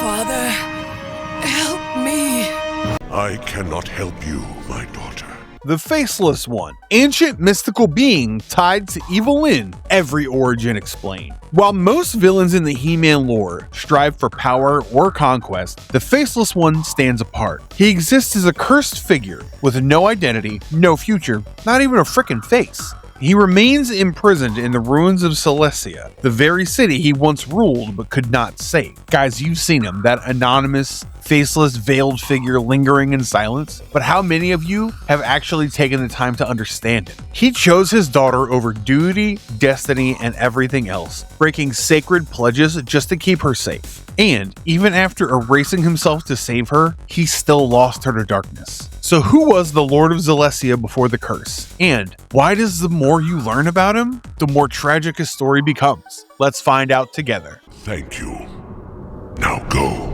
Father, help me. I cannot help you, my daughter. The Faceless One, ancient mystical being tied to Evilyn, every origin explained. While most villains in the He-Man lore strive for power or conquest, the Faceless One stands apart. He exists as a cursed figure with no identity, no future, not even a frickin' face. He remains imprisoned in the ruins of Zalesia, the very city he once ruled but could not save. Guys, you've seen him, that anonymous, faceless, veiled figure lingering in silence. But how many of you have actually taken the time to understand him? He chose his daughter over duty, destiny, and everything else, breaking sacred pledges just to keep her safe. And even after erasing himself to save her, he still lost her to darkness. So who was the Lord of Zalesia before the curse? And why does the more you learn about him, the more tragic his story becomes? Let's find out together. Thank you. Now go.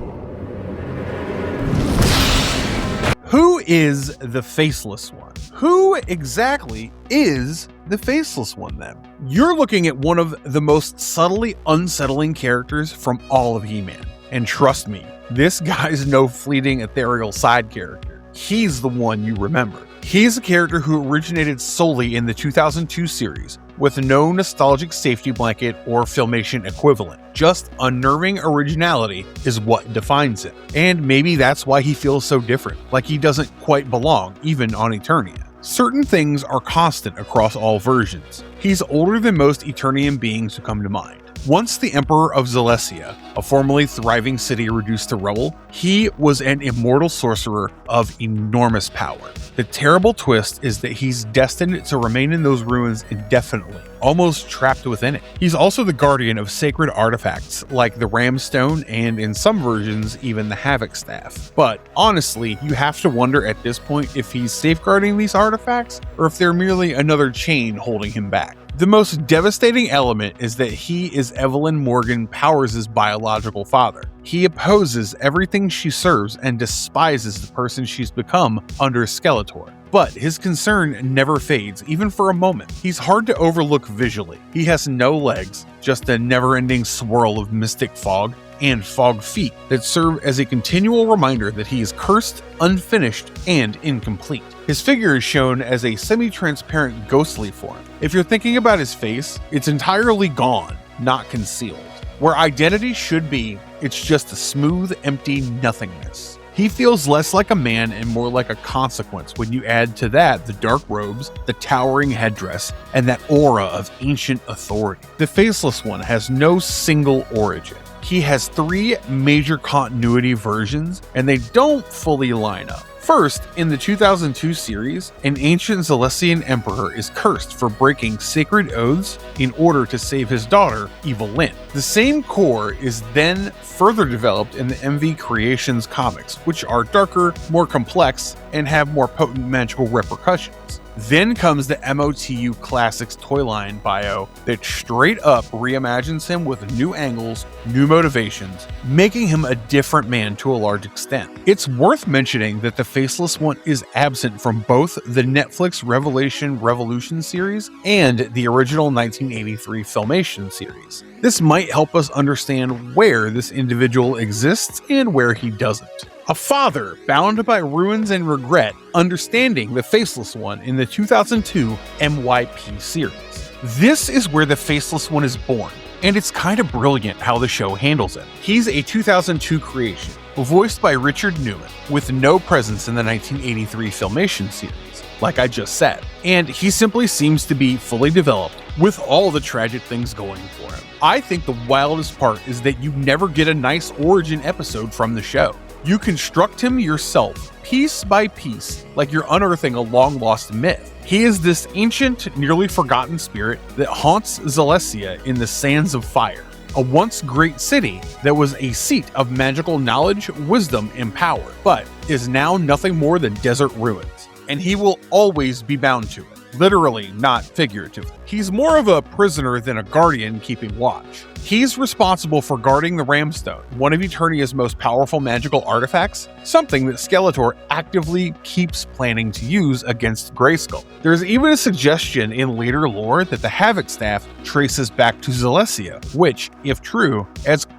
Who is the Faceless One? Who exactly is the Faceless One then? You're looking at one of the most subtly unsettling characters from all of He-Man. And trust me, this guy's no fleeting ethereal side character. He's the one you remember. He's a character who originated solely in the 2002 series, with no nostalgic safety blanket or Filmation equivalent. Just unnerving originality is what defines him. And maybe that's why he feels so different, like he doesn't quite belong, even on Eternia. Certain things are constant across all versions. He's older than most Eternian beings who come to mind. Once the Emperor of Zalesia, a formerly thriving city reduced to rubble, he was an immortal sorcerer of enormous power. The terrible twist is that he's destined to remain in those ruins indefinitely, almost trapped within it. He's also the guardian of sacred artifacts like the Ram Stone and, in some versions, even the Havoc Staff. But honestly, you have to wonder at this point if he's safeguarding these artifacts or if they're merely another chain holding him back. The most devastating element is that he is Evilyn Morgan Powers' biological father. He opposes everything she serves and despises the person she's become under Skeletor. But his concern never fades, even for a moment. He's hard to overlook visually. He has no legs, just a never-ending swirl of mystic fog and fog feet that serve as a continual reminder that he is cursed, unfinished, and incomplete. His figure is shown as a semi-transparent ghostly form. If you're thinking about his face, it's entirely gone, not concealed. Where identity should be, it's just a smooth, empty nothingness. He feels less like a man and more like a consequence when you add to that the dark robes, the towering headdress, and that aura of ancient authority. The Faceless One has no single origin. He has 3 major continuity versions, and they don't fully line up. First, in the 2002 series, an ancient Zalesian emperor is cursed for breaking sacred oaths in order to save his daughter, Evilyn. The same core is then further developed in the MV Creations comics, which are darker, more complex, and have more potent magical repercussions. Then comes the MOTU Classics Toyline bio that straight up reimagines him with new angles, new motivations, making him a different man to a large extent. It's worth mentioning that the Faceless One is absent from both the Netflix Revolution series and the original 1983 Filmation series. This might help us understand where this individual exists and where he doesn't. A father bound by ruins and regret, understanding the Faceless One in the 2002 MYP series. This is where the Faceless One is born, and it's kind of brilliant how the show handles it. He's a 2002 creation, voiced by Richard Newman, with no presence in the 1983 Filmation series, like I just said. And he simply seems to be fully developed, with all the tragic things going for him. I think the wildest part is that you never get a nice origin episode from the show. You construct him yourself, piece by piece, like you're unearthing a long-lost myth. He is this ancient, nearly forgotten spirit that haunts Zalesia in the Sands of Fire, a once great city that was a seat of magical knowledge, wisdom, and power, but is now nothing more than desert ruins. And he will always be bound to it. Literally, not figuratively. He's more of a prisoner than a guardian keeping watch. He's responsible for guarding the Ramstone, one of Eternia's most powerful magical artifacts, something that Skeletor actively keeps planning to use against Grayskull. There's even a suggestion in later lore that the Havoc Staff traces back to Zalesia, which, if true,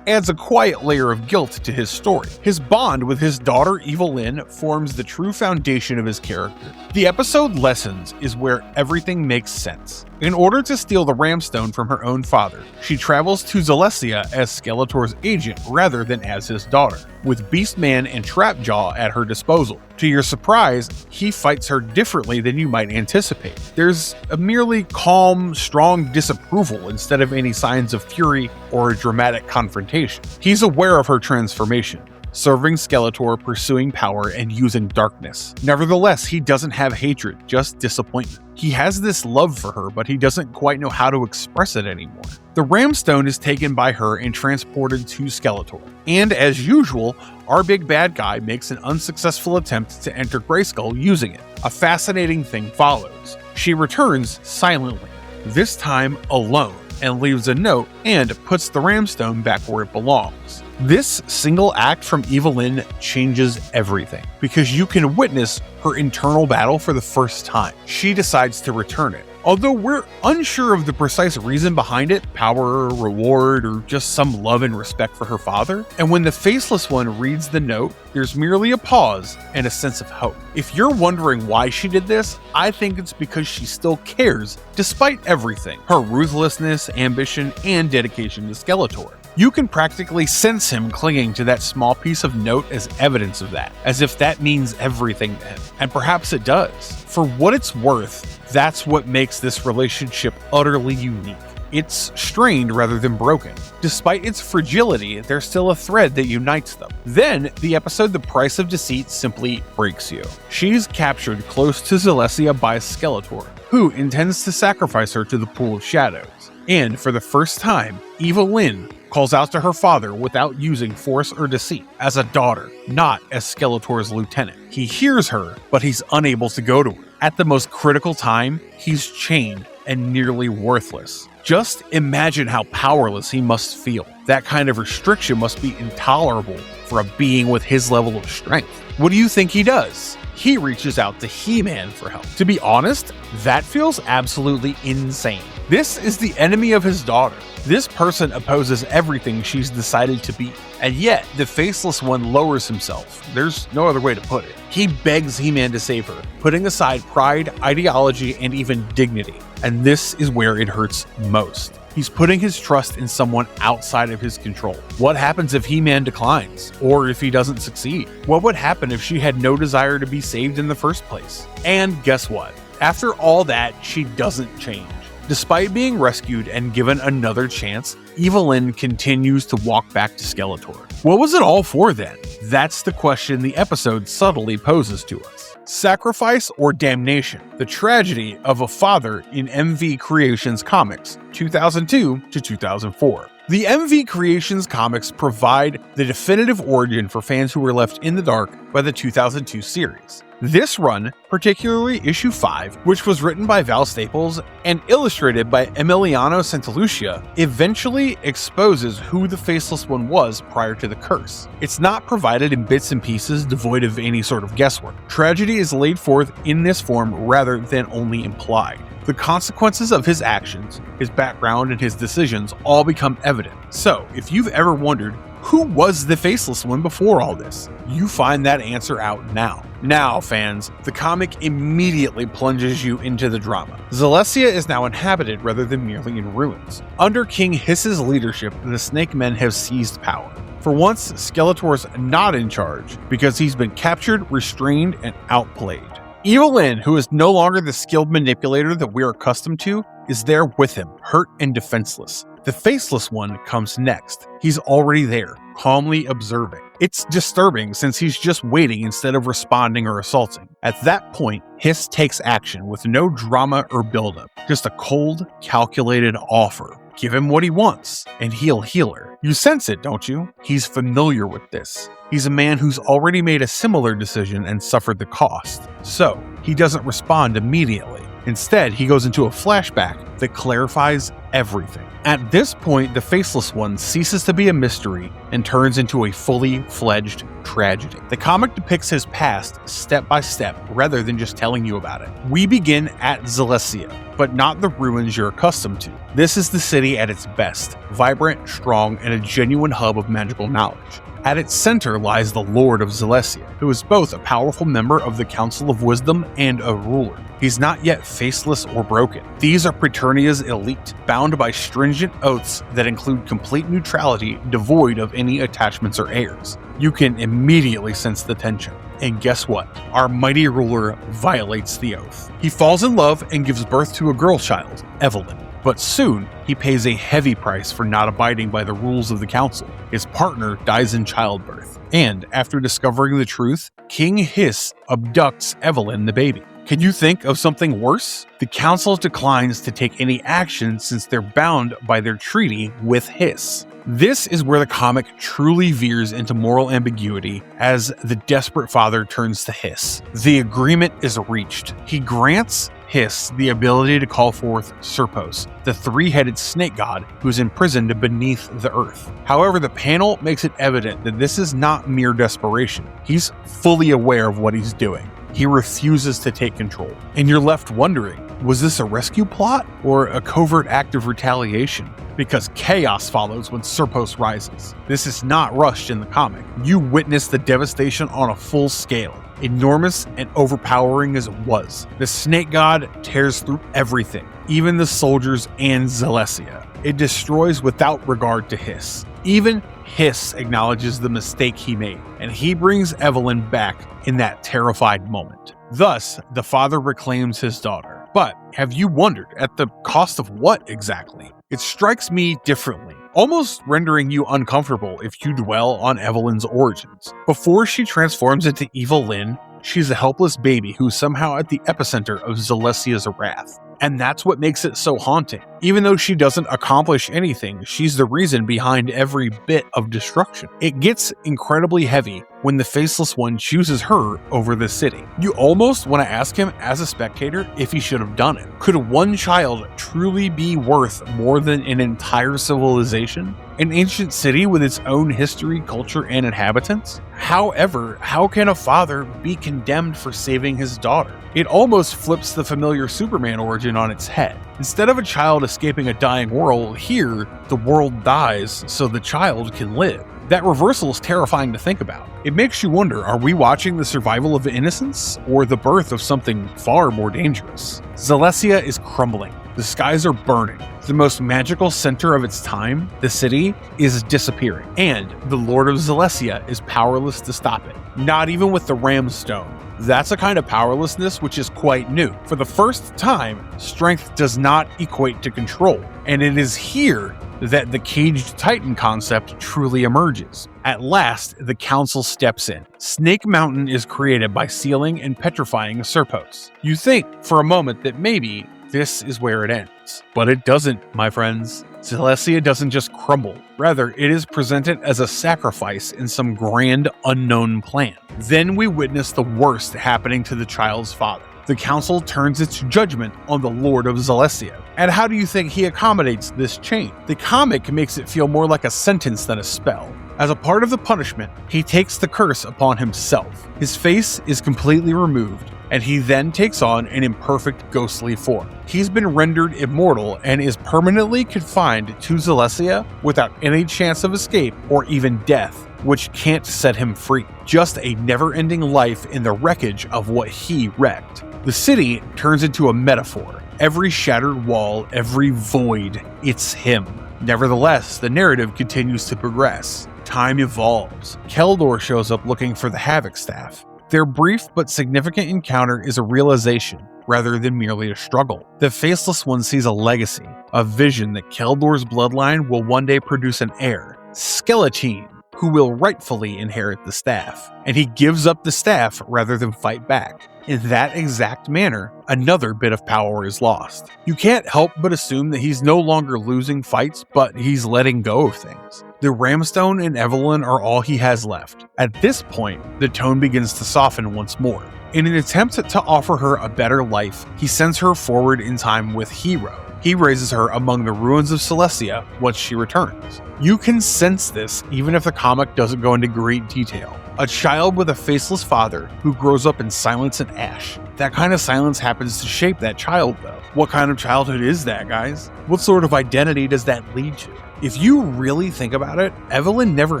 adds a quiet layer of guilt to his story. His bond with his daughter Evilyn forms the true foundation of his character. The episode Lessons is where everything makes sense. In order to steal the Ramstone from her own father, she travels to Zalesia as Skeletor's agent rather than as his daughter, with Beastman and Trapjaw at her disposal. To your surprise, he fights her differently than you might anticipate. There's a merely calm, strong disapproval instead of any signs of fury or a dramatic confrontation. He's aware of her transformation, serving Skeletor, pursuing power, and using darkness. Nevertheless, he doesn't have hatred, just disappointment. He has this love for her, but he doesn't quite know how to express it anymore. The Ramstone is taken by her and transported to Skeletor. And as usual, our big bad guy makes an unsuccessful attempt to enter Grayskull using it. A fascinating thing follows. She returns silently, this time alone, and leaves a note and puts the Ramstone back where it belongs. This single act from Evilyn changes everything, because you can witness her internal battle for the first time. She decides to return it. Although we're unsure of the precise reason behind it, power, reward, or just some love and respect for her father. And when the Faceless One reads the note, there's merely a pause and a sense of hope. If you're wondering why she did this, I think it's because she still cares, despite everything. Her ruthlessness, ambition, and dedication to Skeletor. You can practically sense him clinging to that small piece of note as evidence of that, as if that means everything to him. And perhaps it does. For what it's worth, that's what makes this relationship utterly unique. It's strained rather than broken. Despite its fragility, there's still a thread that unites them. Then, the episode The Price of Deceit simply breaks you. She's captured close to Zalesia by Skeletor, who intends to sacrifice her to the Pool of Shadows. And for the first time, Evilyn calls out to her father without using force or deceit, as a daughter, not as Skeletor's lieutenant. He hears her, but he's unable to go to her. At the most critical time, he's chained and nearly worthless. Just imagine how powerless he must feel. That kind of restriction must be intolerable for a being with his level of strength. What do you think he does? He reaches out to He-Man for help. To be honest, that feels absolutely insane. This is the enemy of his daughter. This person opposes everything she's decided to be. And yet, the Faceless One lowers himself. There's no other way to put it. He begs He-Man to save her, putting aside pride, ideology, and even dignity. And this is where it hurts most. He's putting his trust in someone outside of his control. What happens if He-Man declines? Or if he doesn't succeed? What would happen if she had no desire to be saved in the first place? And guess what? After all that, she doesn't change. Despite being rescued and given another chance, Evilyn continues to walk back to Skeletor. What was it all for then? That's the question the episode subtly poses to us. Sacrifice or damnation? The tragedy of a father in MV Creations comics, 2002 to 2004. The MV Creations comics provide the definitive origin for fans who were left in the dark by the 2002 series. This run, particularly issue 5, which was written by Val Staples and illustrated by Emiliano Santalucia, eventually exposes who the Faceless One was prior to the curse. It's not provided in bits and pieces devoid of any sort of guesswork. Tragedy is laid forth in this form rather than only implied. The consequences of his actions, his background, and his decisions all become evident. So, if you've ever wondered, who was the Faceless One before all this? You find that answer out now. Now, fans, the comic immediately plunges you into the drama. Zalesia is now inhabited rather than merely in ruins. Under King Hiss's leadership, the Snake Men have seized power. For once, Skeletor's not in charge because he's been captured, restrained, and outplayed. Evilyn, who is no longer the skilled manipulator that we're accustomed to, is there with him, hurt and defenseless. The Faceless One comes next. He's already there, calmly observing. It's disturbing since he's just waiting instead of responding or assaulting. At that point, Hiss takes action with no drama or buildup, just a cold, calculated offer. Give him what he wants, and he'll heal her. You sense it, don't you? He's familiar with this. He's a man who's already made a similar decision and suffered the cost. So, he doesn't respond immediately. Instead, he goes into a flashback that clarifies everything. At this point, the Faceless One ceases to be a mystery and turns into a fully fledged tragedy. The comic depicts his past step by step rather than just telling you about it. We begin at Zalesia, but not the ruins you're accustomed to. This is the city at its best, vibrant, strong, and a genuine hub of magical knowledge. At its center lies the Lord of Zalesia, who is both a powerful member of the Council of Wisdom and a ruler. He's not yet faceless or broken. These are Preternia's elite, bound by stringent oaths that include complete neutrality, devoid of any attachments or heirs. You can immediately sense the tension. And guess what? Our mighty ruler violates the oath. He falls in love and gives birth to a girl child, Evilyn. But soon, he pays a heavy price for not abiding by the rules of the council. His partner dies in childbirth. And after discovering the truth, King Hiss abducts Evilyn the baby. Can you think of something worse? The council declines to take any action since they're bound by their treaty with Hiss. This is where the comic truly veers into moral ambiguity as the desperate father turns to Hiss. The agreement is reached. He grants Hiss the ability to call forth Serpos, the three-headed snake god who's imprisoned beneath the earth. However, the panel makes it evident that this is not mere desperation. He's fully aware of what he's doing. He refuses to take control. And you're left wondering, was this a rescue plot or a covert act of retaliation? Because chaos follows when Serpos rises. This is not rushed in the comic. You witness the devastation on a full scale. Enormous and overpowering as it was, the snake god tears through everything, even the soldiers and Zalesia. It destroys without regard to Hiss. Even Hiss acknowledges the mistake he made, and he brings Evilyn back in that terrified moment. Thus, the father reclaims his daughter. But have you wondered at the cost of what exactly? It strikes me differently, almost rendering you uncomfortable if you dwell on Evelyn's origins. Before she transforms into Evilyn, she's a helpless baby who's somehow at the epicenter of Zalesia's wrath. And that's what makes it so haunting. Even though she doesn't accomplish anything, she's the reason behind every bit of destruction. It gets incredibly heavy when the Faceless One chooses her over the city. You almost want to ask him as a spectator if he should have done it. Could one child truly be worth more than an entire civilization? An ancient city with its own history, culture, and inhabitants? However, how can a father be condemned for saving his daughter? It almost flips the familiar Superman origin on its head. Instead of a child escaping a dying world, here, the world dies so the child can live. That reversal is terrifying to think about. It makes you wonder, are we watching the survival of innocence or the birth of something far more dangerous? Zalesia is crumbling. The skies are burning. The most magical center of its time, the city, is disappearing. And the Lord of Zalesia is powerless to stop it. Not even with the Ram Stone. That's a kind of powerlessness which is quite new. For the first time, strength does not equate to control. And it is here that the caged titan concept truly emerges. At last, the council steps in. Snake Mountain is created by sealing and petrifying Serpos. You think for a moment that maybe this is where it ends. But it doesn't, my friends. Zalesia doesn't just crumble. Rather, it is presented as a sacrifice in some grand unknown plan. Then we witness the worst happening to the child's father. The council turns its judgment on the Lord of Zalesia. And how do you think he accommodates this change? The comic makes it feel more like a sentence than a spell. As a part of the punishment, he takes the curse upon himself. His face is completely removed, and he then takes on an imperfect ghostly form. He's been rendered immortal and is permanently confined to Zalesia without any chance of escape or even death, which can't set him free. Just a never-ending life in the wreckage of what he wrecked. The city turns into a metaphor. Every shattered wall, every void, it's him. Nevertheless, the narrative continues to progress. Time evolves. Keldor shows up looking for the Havoc Staff. Their brief but significant encounter is a realization, rather than merely a struggle. The Faceless One sees a legacy, a vision that Keldor's bloodline will one day produce an heir, Skeletine, who will rightfully inherit the staff. And he gives up the staff rather than fight back. In that exact manner, another bit of power is lost. You can't help but assume that he's no longer losing fights, but he's letting go of things. The Ramstone and Evilyn are all he has left. At this point, the tone begins to soften once more. In an attempt to offer her a better life, he sends her forward in time with Hero, He raises her among the ruins of Zalesia once she returns. You can sense this even if the comic doesn't go into great detail. A child with a faceless father who grows up in silence and ash. That kind of silence happens to shape that child, though. What kind of childhood is that, guys? What sort of identity does that lead to? If you really think about it, Evilyn never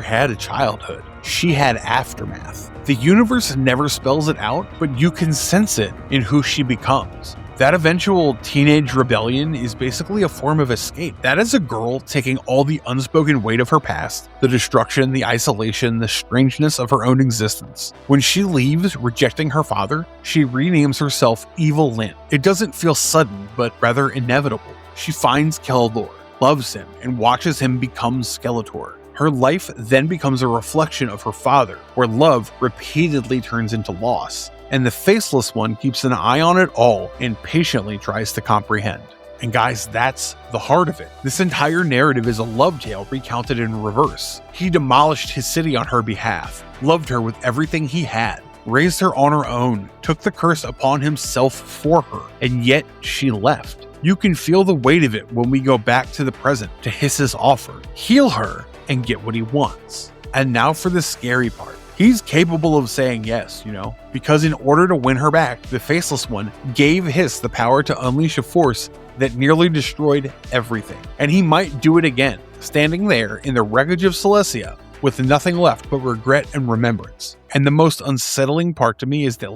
had a childhood. She had aftermath. The universe never spells it out, but you can sense it in who she becomes. That eventual teenage rebellion is basically a form of escape. That is a girl taking all the unspoken weight of her past, the destruction, the isolation, the strangeness of her own existence. When she leaves, rejecting her father, she renames herself Evilyn. It doesn't feel sudden, but rather inevitable. She finds Keldor, loves him, and watches him become Skeletor. Her life then becomes a reflection of her father, where love repeatedly turns into loss. And the Faceless One keeps an eye on it all and patiently tries to comprehend. And guys, that's the heart of it. This entire narrative is a love tale recounted in reverse. He demolished his city on her behalf, loved her with everything he had, raised her on her own, took the curse upon himself for her, and yet she left. You can feel the weight of it when we go back to the present to his offer, heal her, and get what he wants. And now for the scary part. He's capable of saying yes, because in order to win her back, the Faceless One gave Hiss the power to unleash a force that nearly destroyed everything. And he might do it again, standing there in the wreckage of Zalesia with nothing left but regret and remembrance. And the most unsettling part to me is that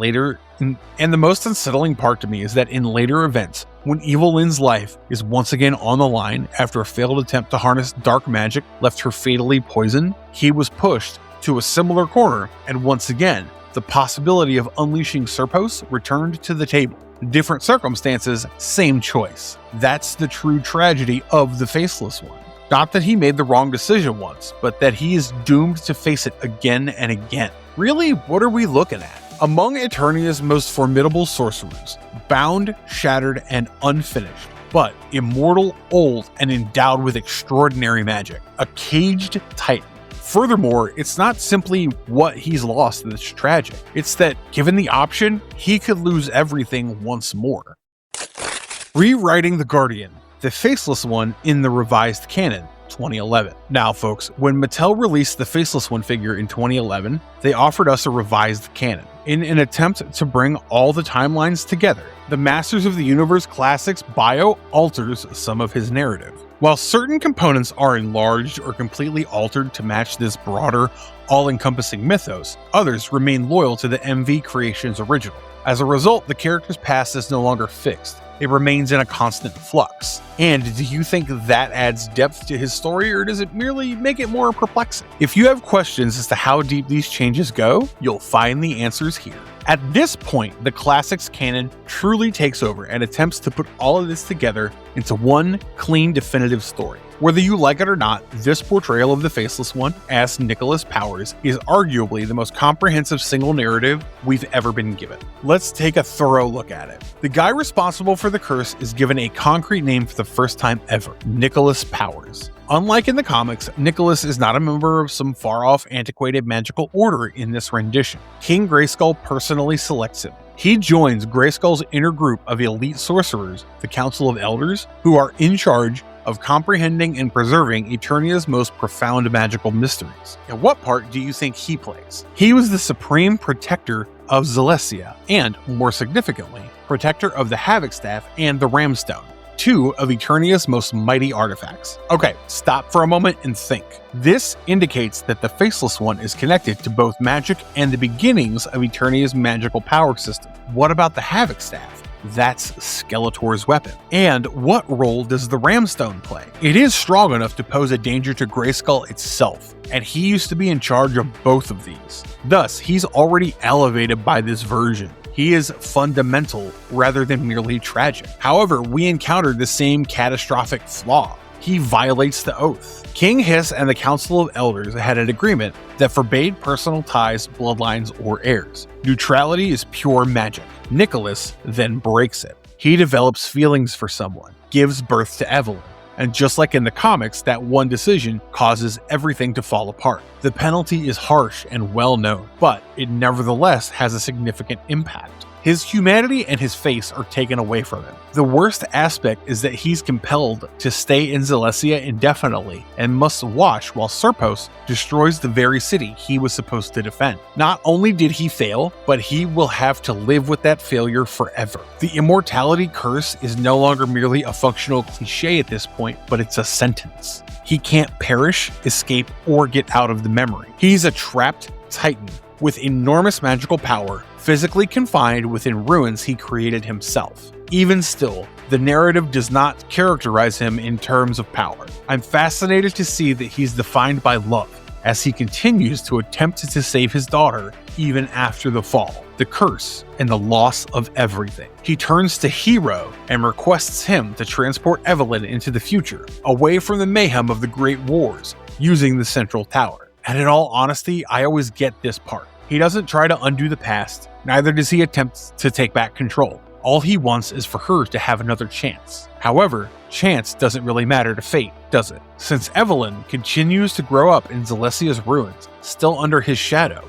in later events, when Evilyn's life is once again on the line after a failed attempt to harness dark magic left her fatally poisoned, he was pushed to a similar corner, and once again, the possibility of unleashing Serpos returned to the table. Different circumstances, same choice. That's the true tragedy of the Faceless One. Not that he made the wrong decision once, but that he is doomed to face it again and again. Really, what are we looking at? Among Eternia's most formidable sorcerers, bound, shattered, and unfinished, but immortal, old, and endowed with extraordinary magic, a caged titan. Furthermore, it's not simply what he's lost that's tragic. It's that, given the option, he could lose everything once more. Rewriting the Guardian, the Faceless One in the revised canon, 2011. Now, folks, when Mattel released the Faceless One figure in 2011, they offered us a revised canon. In an attempt to bring all the timelines together, the Masters of the Universe Classics bio alters some of his narrative. While certain components are enlarged or completely altered to match this broader, all-encompassing mythos, others remain loyal to the MV Creations original. As a result, the character's past is no longer fixed. It remains in a constant flux. And do you think that adds depth to his story, or does it merely make it more perplexing? If you have questions as to how deep these changes go, you'll find the answers here. At this point, the Classics canon truly takes over and attempts to put all of this together into one clean, definitive story. Whether you like it or not, this portrayal of the Faceless One as Nicholas Powers is arguably the most comprehensive single narrative we've ever been given. Let's take a thorough look at it. The guy responsible for the curse is given a concrete name for the first time ever: Nicholas Powers. Unlike in the comics, Nicholas is not a member of some far-off antiquated magical order in this rendition. King Grayskull personally selects him. He joins Grayskull's inner group of elite sorcerers, the Council of Elders, who are in charge of comprehending and preserving Eternia's most profound magical mysteries. And what part do you think he plays? He was the supreme protector of Zalesia, and, more significantly, protector of the Havoc Staff and the Ramstone, two of Eternia's most mighty artifacts. Okay, stop for a moment and think. This indicates that the Faceless One is connected to both magic and the beginnings of Eternia's magical power system. What about the Havoc Staff? That's Skeletor's weapon. And what role does the Ramstone play? It is strong enough to pose a danger to Grayskull itself, and he used to be in charge of both of these. Thus, he's already elevated by this version. He is fundamental rather than merely tragic. However, we encountered the same catastrophic flaw. He violates the oath. King Hiss and the Council of Elders had an agreement that forbade personal ties, bloodlines, or heirs. Neutrality is pure magic. Nicholas then breaks it. He develops feelings for someone, gives birth to Evilyn, and just like in the comics, that one decision causes everything to fall apart. The penalty is harsh and well known, but it nevertheless has a significant impact. His humanity and his face are taken away from him. The worst aspect is that he's compelled to stay in Zalesia indefinitely and must watch while Serpos destroys the very city he was supposed to defend. Not only did he fail, but he will have to live with that failure forever. The immortality curse is no longer merely a functional cliche at this point, but it's a sentence. He can't perish, escape, or get out of the memory. He's a trapped titan with enormous magical power, physically confined within ruins he created himself. Even still, the narrative does not characterize him in terms of power. I'm fascinated to see that he's defined by love, as he continues to attempt to save his daughter even after the fall, the curse, and the loss of everything. He turns to Hero and requests him to transport Evilyn into the future, away from the mayhem of the Great Wars, using the Central Tower. And in all honesty, I always get this part. He doesn't try to undo the past, neither does he attempt to take back control. All he wants is for her to have another chance. However, chance doesn't really matter to fate, does it? Since Evilyn continues to grow up in Zalesia's ruins, still under his shadow,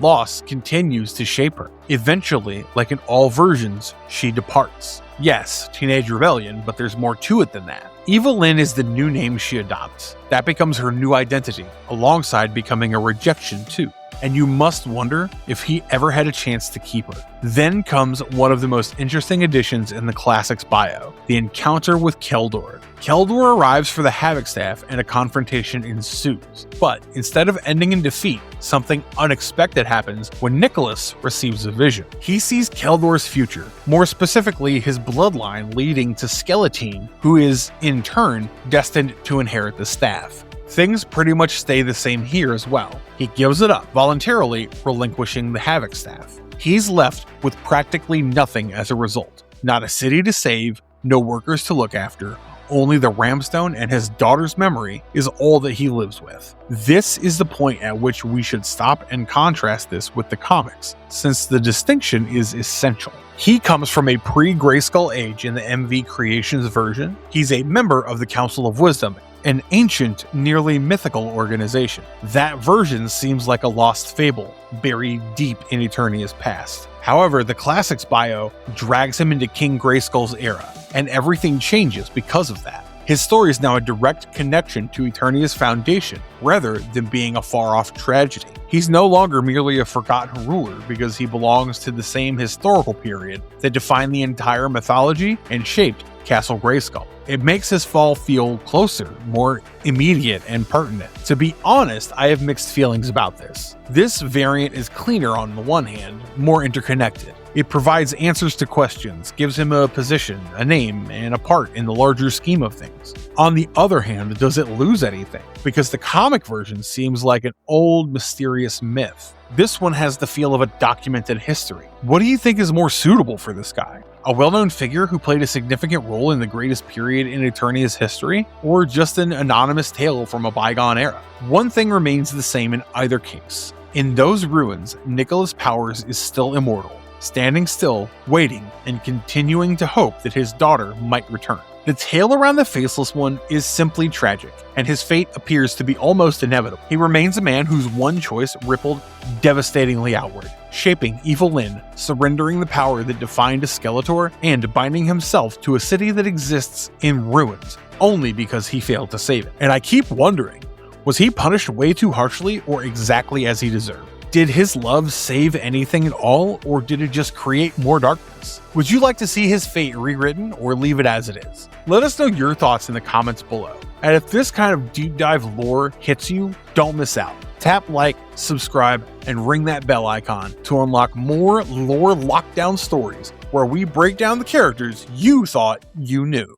loss continues to shape her. Eventually, like in all versions, she departs. Yes, teenage rebellion, but there's more to it than that. Evilyn is the new name she adopts. That becomes her new identity, alongside becoming a rejection too. And you must wonder if he ever had a chance to keep her. Then comes one of the most interesting additions in the Classics bio, the encounter with Keldor. Keldor arrives for the Havoc Staff and a confrontation ensues. But instead of ending in defeat, something unexpected happens when Nicholas receives a vision. He sees Keldor's future, more specifically his bloodline leading to Skeletine, who is, in turn, destined to inherit the staff. Things pretty much stay the same here as well. He gives it up, voluntarily relinquishing the Havoc Staff. He's left with practically nothing as a result. Not a city to save, no workers to look after, only the Ramstone and his daughter's memory is all that he lives with. This is the point at which we should stop and contrast this with the comics, since the distinction is essential. He comes from a pre-Grayskull age in the MV Creations version. He's a member of the Council of Wisdom, an ancient, nearly mythical organization. That version seems like a lost fable, buried deep in Eternia's past. However, the Classics bio drags him into King Grayskull's era, and everything changes because of that. His story is now a direct connection to Eternia's foundation, rather than being a far-off tragedy. He's no longer merely a forgotten ruler because he belongs to the same historical period that defined the entire mythology and shaped Castle Grayskull. It makes his fall feel closer, more immediate and pertinent. To be honest, I have mixed feelings about this. This variant is cleaner on the one hand, more interconnected. It provides answers to questions, gives him a position, a name, and a part in the larger scheme of things. On the other hand, does it lose anything? Because the comic version seems like an old, mysterious myth. This one has the feel of a documented history. What do you think is more suitable for this guy? A well-known figure who played a significant role in the greatest period in Eternia's history? Or just an anonymous tale from a bygone era? One thing remains the same in either case. In those ruins, Nicholas Powers is still immortal, standing still, waiting, and continuing to hope that his daughter might return. The tale around the Faceless One is simply tragic, and his fate appears to be almost inevitable. He remains a man whose one choice rippled devastatingly outward, shaping Evilyn, surrendering the power that defined a Skeletor, and binding himself to a city that exists in ruins, only because he failed to save it. And I keep wondering, was he punished way too harshly or exactly as he deserved? Did his love save anything at all, or did it just create more darkness? Would you like to see his fate rewritten or leave it as it is? Let us know your thoughts in the comments below. And if this kind of deep dive lore hits you, don't miss out. Tap like, subscribe, and ring that bell icon to unlock more lore lockdown stories where we break down the characters you thought you knew.